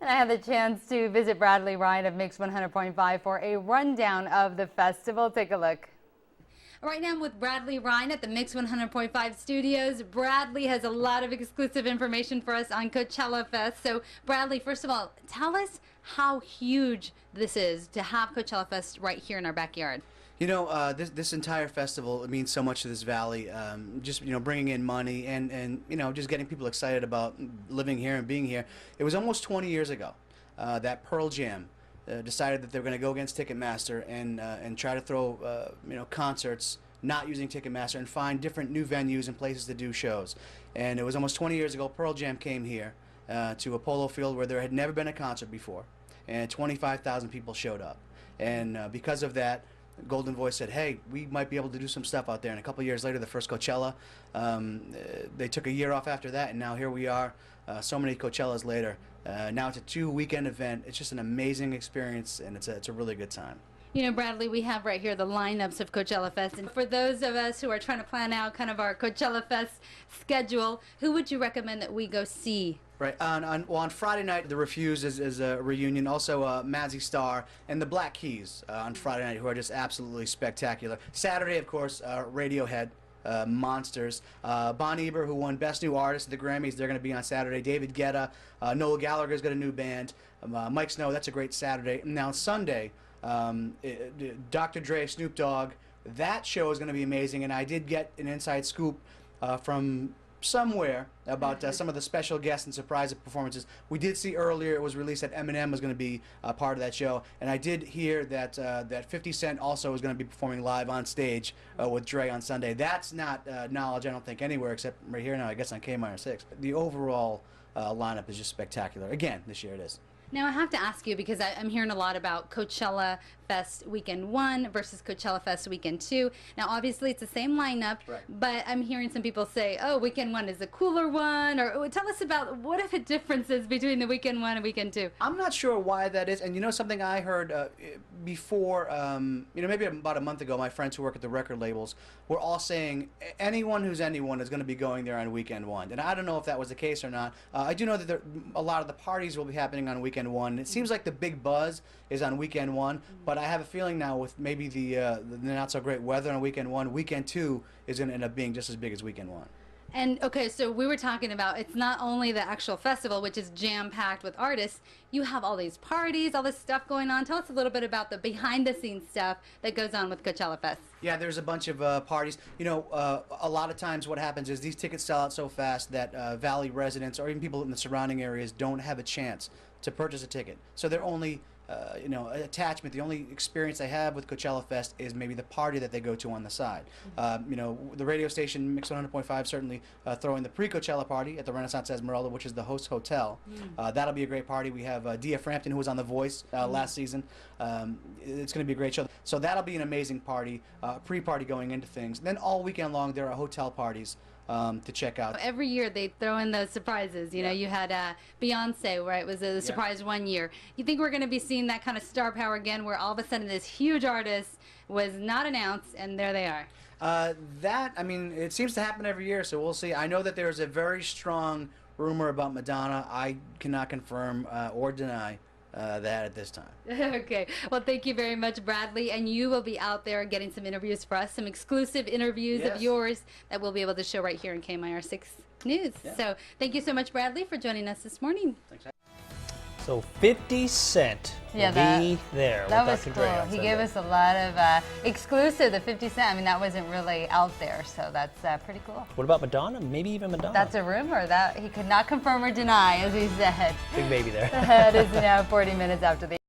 And I had the chance to visit Bradley Ryan of Mix 100.5 for a rundown of the festival. Take a look. Right now I'm with Bradley Ryan at the Mix 100.5 studios. Bradley has a lot of exclusive information for us on Coachellafest. So Bradley, first of all, tell us how huge this is to have Coachellafest right here in our backyard. You know, this entire festival, it means so much to this valley. Just, bringing in money and just getting people excited about living here and being here. It was almost 20 years ago that Pearl Jam decided that they were going to go against Ticketmaster and try to throw concerts not using Ticketmaster and find different new venues and places to do shows. And it was almost 20 years ago Pearl Jam came here to a polo field where there had never been a concert before, and 25,000 people showed up. And because of that, Golden Voice said, hey, we might be able to do some stuff out there. And a couple years later, the first Coachella, they took a year off after that, and now here we are, so many Coachellas later. Now it's a 2-weekend event. It's just an amazing experience, and it's a really good time. You know, Bradley, we have right here the lineups of Coachellafest. And for those of us who are trying to plan out kind of our Coachellafest schedule, who would you recommend that we go see? Right. On Friday night, The Refused is a reunion. Also, Mazzy Star and the Black Keys on Friday night, who are just absolutely spectacular. Saturday, of course, Radiohead. Monsters. Bon Iver, who won Best New Artist at the Grammys, they're going to be on Saturday. David Guetta, Noel Gallagher's got a new band. Mike Snow, that's a great Saturday. Now Sunday, Dr. Dre, Snoop Dogg, that show is going to be amazing. And I did get an inside scoop from somewhere about some of the special guests and surprise performances. We did see earlier, it was released that Eminem was going to be part of that show, and I did hear that that 50 Cent also was going to be performing live on stage with Dre on Sunday. That's not knowledge, I don't think, anywhere except right here now, I guess on KMIR-6. The overall lineup is just spectacular. Again, this year it is. Now I have to ask you, because I'm hearing a lot about Coachellafest Weekend 1 versus Coachellafest Weekend 2. Now obviously it's the same lineup, right, but I'm hearing some people say, oh, Weekend 1 is the cooler one, or tell us about what are the differences between the Weekend 1 and Weekend 2? I'm not sure why that is, and something I heard before, maybe about a month ago, my friends who work at the record labels were all saying anyone who's anyone is going to be going there on Weekend 1, and I don't know if that was the case or not. I do know that a lot of the parties will be happening on Weekend 1. It seems like the big buzz is on Weekend 1, but I have a feeling now with maybe the not so great weather on Weekend 1, Weekend 2 is going to end up being just as big as Weekend 1. And okay, so we were talking about it's not only the actual festival, which is jam-packed with artists, you have all these parties, all this stuff going on. Tell us a little bit about the behind-the-scenes stuff that goes on with Coachellafest. Yeah, there's a bunch of parties. A lot of times what happens is these tickets sell out so fast that Valley residents or even people in the surrounding areas don't have a chance to purchase a ticket. So they're only attachment, the only experience they have with Coachellafest is maybe the party that they go to on the side. The radio station Mix 100.5 certainly throwing the pre-Coachella party at the Renaissance Esmeralda, which is the host hotel. That'll be a great party. We have Dia Frampton, who was on The Voice last season. It's going to be a great show. So that'll be an amazing party, pre-party going into things. And then all weekend long there are hotel parties to check out. Every year they throw in those surprises. You had Beyonce, where it was a surprise one year. You think we're going to be seeing that kind of star power again, where all of a sudden this huge artist was not announced and there they are? It seems to happen every year, so we'll see. I know that there's a very strong rumor about Madonna. I cannot confirm or deny that at this time. Okay. Well, thank you very much, Bradley. And you will be out there getting some interviews for us, some exclusive interviews of yours that we'll be able to show right here in KMIR-6 News. Yeah. So thank you so much, Bradley, for joining us this morning. Thanks. So 50 Cent will be there That with was Dr. cool. Dre on He Sunday. gave us a lot of exclusive, the 50 Cent. I mean, that wasn't really out there, so that's pretty cool. What about Madonna? Maybe even Madonna. That's a rumor that he could not confirm or deny, as he said. Big baby there. It is now 40 minutes after the